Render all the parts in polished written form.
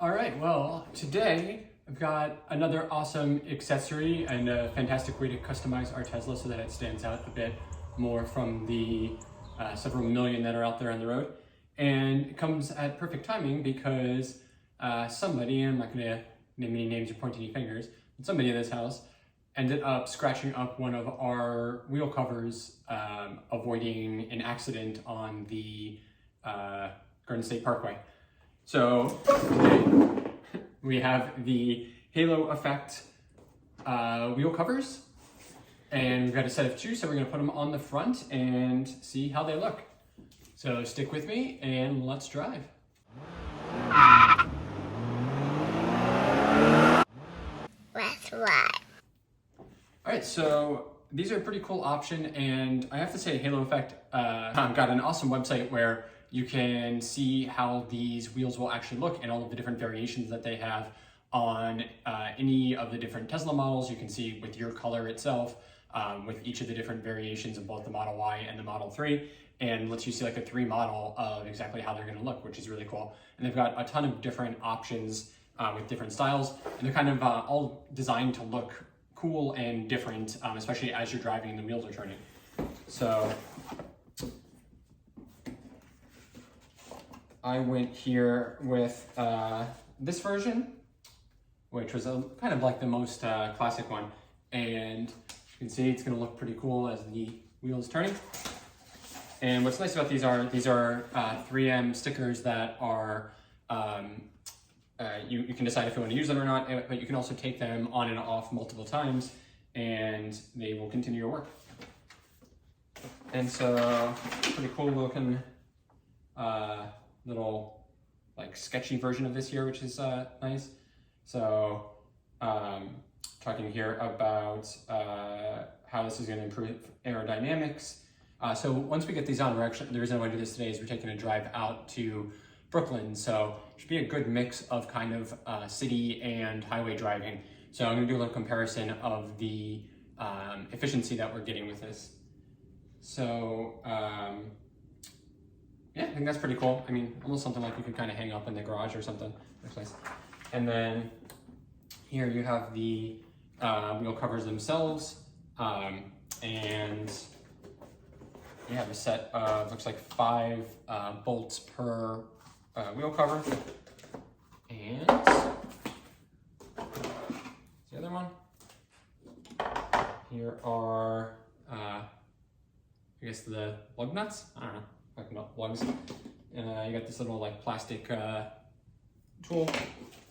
All right, well, today I've got another awesome accessory and a fantastic way to customize our Tesla so that it stands out a bit more from the several million that are out there on the road. And it comes at perfect timing because somebody, I'm not gonna name any names or point any fingers, but somebody in this house ended up scratching up one of our wheel covers, avoiding an accident on the Garden State Parkway. So today we have the Halo Effect wheel covers, and we've got a set of two, so we're gonna put them on the front and see how they look. So stick with me and let's drive. Let's ride. All right, so these are a pretty cool option, and I have to say Halo Effect got an awesome website where you can see how these wheels will actually look and all of the different variations that they have on any of the different Tesla models. You can see with your color itself, with each of the different variations of both the Model Y and the Model 3, and lets you see like a 3 model of exactly how they're gonna look, which is really cool. And they've got a ton of different options with different styles, and they're kind of all designed to look cool and different, especially as you're driving and the wheels are turning. So I went here with this version, which was kind of like the most classic one. And you can see it's gonna look pretty cool as the wheel is turning. And what's nice about these are 3M stickers that are, you can decide if you want to use them or not, but you can also take them on and off multiple times and they will continue your work. And so, pretty cool looking little like sketchy version of this here, which is nice. So talking here about how this is going to improve aerodynamics. So once we get these on, the reason I want to do this today is we're taking a drive out to Brooklyn, so it should be a good mix of kind of city and highway driving. So I'm going to do a little comparison of the efficiency that we're getting with this. So yeah, I think that's pretty cool. I mean, almost something like you could kind of hang up in the garage or something. That's nice. And then here you have the wheel covers themselves, and you have a set of, looks like 5 bolts per wheel cover. And the other one. Here are, I guess the lug nuts? I don't know. Talking about lugs. And you got this little like plastic tool,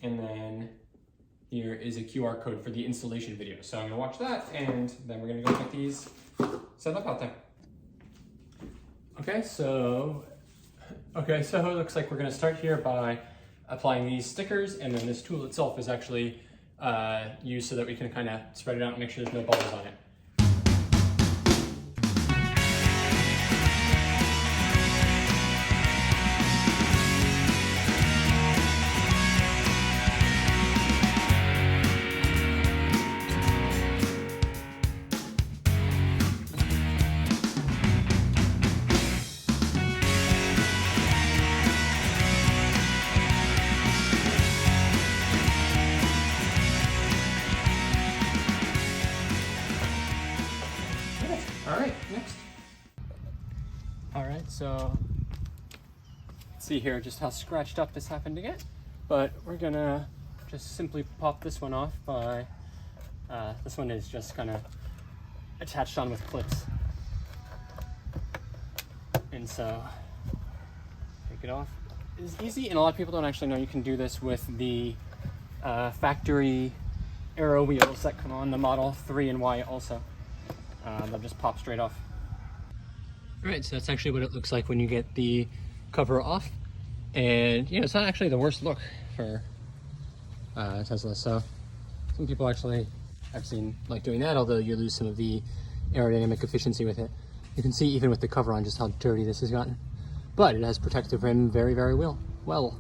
and then here is a QR code for the installation video. So I'm gonna watch that, and then we're gonna go get these set up out there. Okay, so it looks like we're gonna start here by applying these stickers, and then this tool itself is actually used so that we can kind of spread it out and make sure there's no bubbles on it. All right, next. All right, so let's see here just how scratched up this happened to get, but we're gonna just simply pop this one off by, this one is just kind of attached on with clips. And so take it off is easy, and a lot of people don't actually know you can do this with the factory aero wheels that come on the Model 3 and Y also. They'll just pop straight off. All right, so that's actually what it looks like when you get the cover off. And you know, it's not actually the worst look for Tesla. So some people actually, I've seen like doing that, although you lose some of the aerodynamic efficiency with it. You can see even with the cover on just how dirty this has gotten. But it has protective rim very, very well. All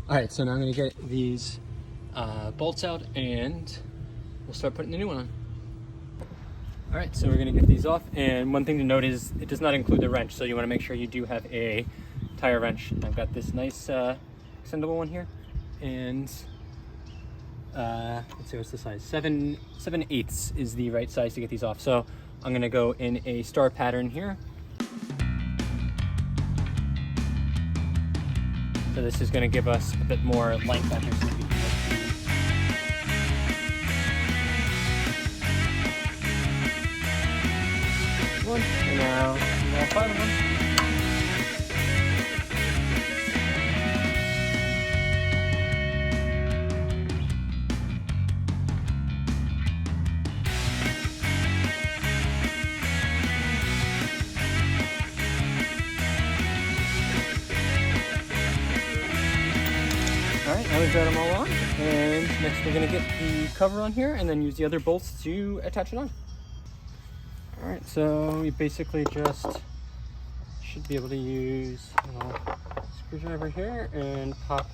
right, so now I'm gonna get these bolts out and we'll start putting the new one on. All right, so we're gonna get these off, and one thing to note is it does not include the wrench, so you wanna make sure you do have a tire wrench. I've got this nice extendable one here, and let's see, what's the size? 7/8 is the right size to get these off. So I'm gonna go in a star pattern here. So this is gonna give us a bit more length out here. So we can one, and now all 5 of them. Alright, now we've got them all on, and next we're going to get the cover on here and then use the other bolts to attach it on. Alright, so we basically just should be able to use a little screwdriver here and pop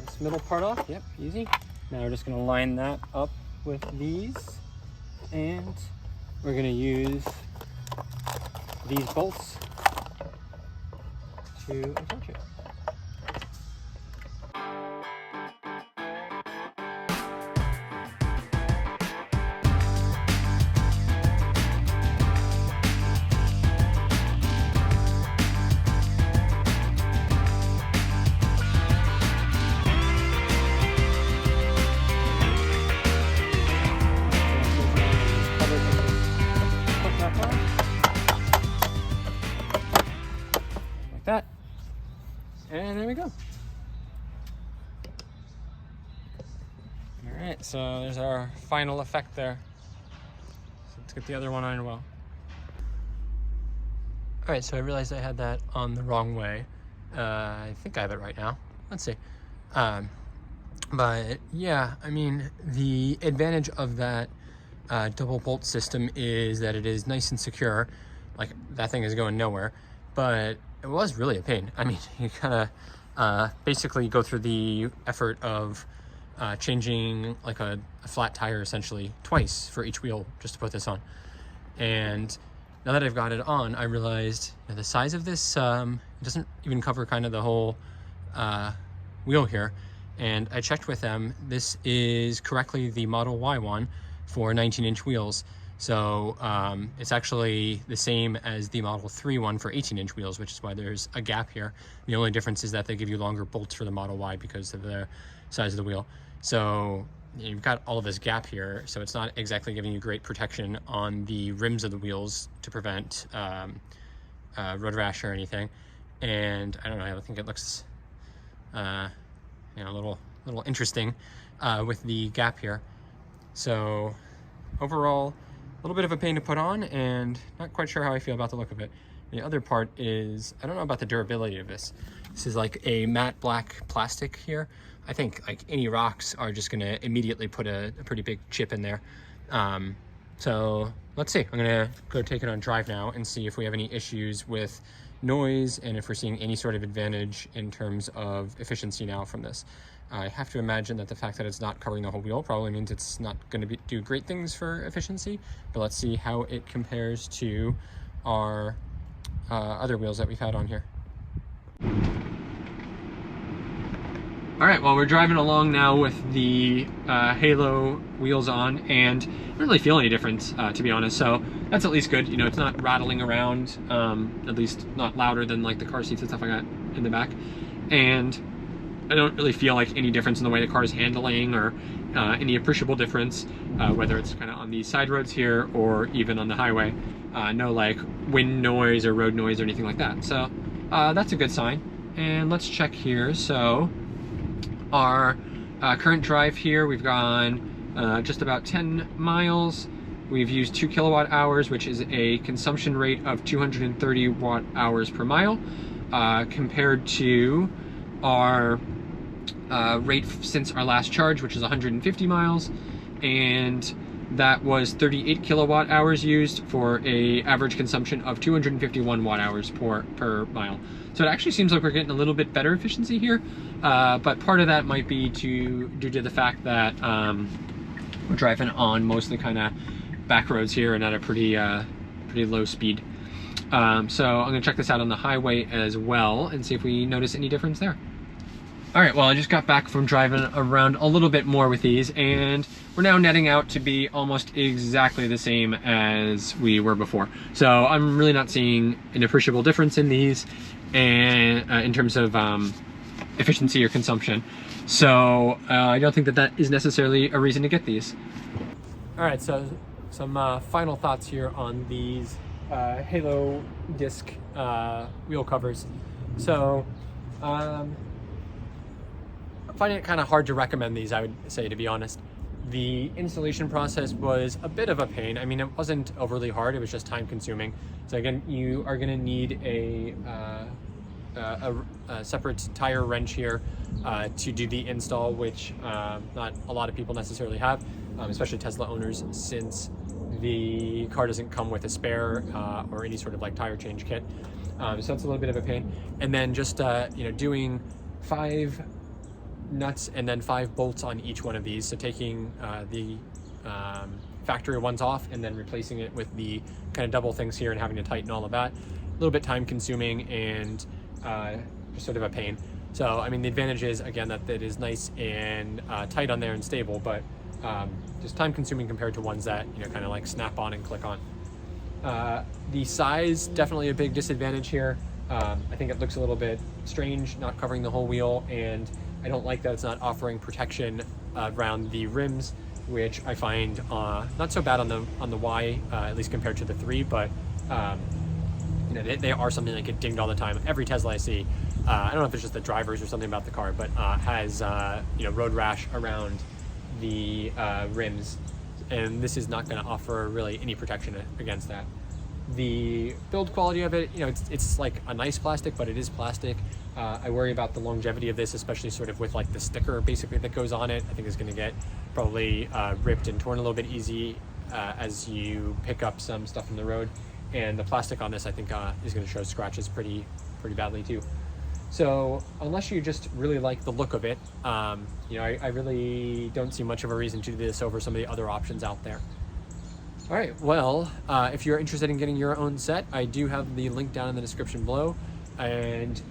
this middle part off. Yep, easy. Now we're just going to line that up with these, and we're going to use these bolts to attach it. That, and there we go. All right, so there's our final effect there. So let's get the other one on as well. All right, so I realized I had that on the wrong way. I think I have it right now. Let's see. But yeah, I mean, the advantage of that double bolt system is that it is nice and secure. Like, that thing is going nowhere, but it was really a pain. I mean, you kind of basically go through the effort of changing like a flat tire essentially twice for each wheel just to put this on. And now that I've got it on, I realized the size of this it doesn't even cover kind of the whole wheel here. And I checked with them. This is correctly the Model Y one for 19-inch wheels. So it's actually the same as the Model 3 one for 18-inch wheels, which is why there's a gap here. The only difference is that they give you longer bolts for the Model Y because of the size of the wheel. So you've got all of this gap here, so it's not exactly giving you great protection on the rims of the wheels to prevent road rash or anything. And I don't know, I think it looks a little interesting with the gap here. So overall, a little bit of a pain to put on, and not quite sure how I feel about the look of it. The other part is, I don't know about the durability of this. This is like a matte black plastic here. I think like any rocks are just gonna immediately put a pretty big chip in there. So let's see, I'm gonna go take it on drive now and see if we have any issues with noise and if we're seeing any sort of advantage in terms of efficiency now from this. I have to imagine that the fact that it's not covering the whole wheel probably means it's not going to do great things for efficiency, but let's see how it compares to our other wheels that we've had on here. All right, well, we're driving along now with the Halo wheels on, and I don't really feel any difference, to be honest, so that's at least good. You know, it's not rattling around, at least not louder than like the car seats and stuff I got in the back, and I don't really feel like any difference in the way the car is handling or any appreciable difference, whether it's kind of on these side roads here or even on the highway. No like wind noise or road noise or anything like that. So that's a good sign. And let's check here. So our current drive here, we've gone just about 10 miles. We've used 2 kilowatt hours, which is a consumption rate of 230 watt hours per mile, compared to our rate since our last charge, which is 150 miles, and that was 38 kilowatt hours used for a average consumption of 251 watt hours per mile. So it actually seems like we're getting a little bit better efficiency here, but part of that might be due to the fact that we're driving on mostly kind of back roads here and at a pretty low speed. So I'm gonna check this out on the highway as well and see if we notice any difference there. All right, well, I just got back from driving around a little bit more with these, and we're now netting out to be almost exactly the same as we were before. So I'm really not seeing an appreciable difference in these, and in terms of efficiency or consumption. So I don't think that that is necessarily a reason to get these. All right, so some final thoughts here on these HaloDisc wheel covers. So I'm finding it kind of hard to recommend these, I would say, to be honest. The installation process was a bit of a pain. I mean, it wasn't overly hard, it was just time consuming. So again, you are gonna need a separate tire wrench here to do the install, which not a lot of people necessarily have, especially Tesla owners, since the car doesn't come with a spare or any sort of like tire change kit. So that's a little bit of a pain. And then just you know, doing 5 nuts and then 5 bolts on each one of these. So taking the factory ones off and then replacing it with the kind of double things here and having to tighten all of that. A little bit time consuming and just sort of a pain. So I mean, the advantage is again that it is nice and tight on there and stable, but just time consuming compared to ones that, you know, kind of like snap on and click on. The size, definitely a big disadvantage here. I think it looks a little bit strange not covering the whole wheel, and I don't like that it's not offering protection around the rims, which I find not so bad on the Y, at least compared to the 3, but you know, they are something that get dinged all the time. Every Tesla I see, I don't know if it's just the drivers or something about the car, but has you know, road rash around the rims, and this is not going to offer really any protection against that. The build quality of it, you know, it's like a nice plastic, but it is plastic. I worry about the longevity of this, especially sort of with like the sticker basically that goes on it. I think it's going to get probably ripped and torn a little bit easy as you pick up some stuff from the road. And the plastic on this, I think, is going to show scratches pretty badly too. So unless you just really like the look of it, you know, I really don't see much of a reason to do this over some of the other options out there. All right, well, if you're interested in getting your own set, I do have the link down in the description below. And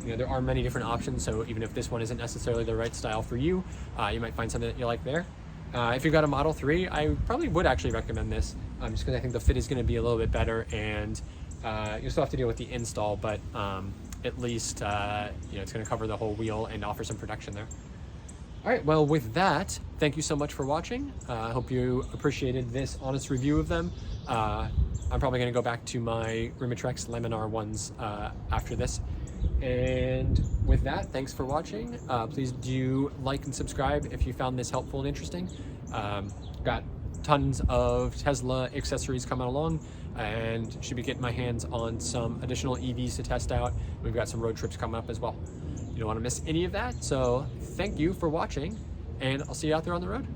you know, there are many different options, so even if this one isn't necessarily the right style for you, you might find something that you like there. If you've got a Model 3, I probably would actually recommend this, just because I think the fit is going to be a little bit better, and you still have to deal with the install, but at least you know, it's going to cover the whole wheel and offer some protection there. All right, well, with that, thank you so much for watching. I hope you appreciated this honest review of them. I'm probably going to go back to my Rimatrex Laminar ones after this. And with that, thanks for watching. Please do like and subscribe if you found this helpful and interesting. Got tons of Tesla accessories coming along, and should be getting my hands on some additional EVs to test out. We've got some road trips coming up as well. You don't want to miss any of that, so thank you for watching, and I'll see you out there on the road.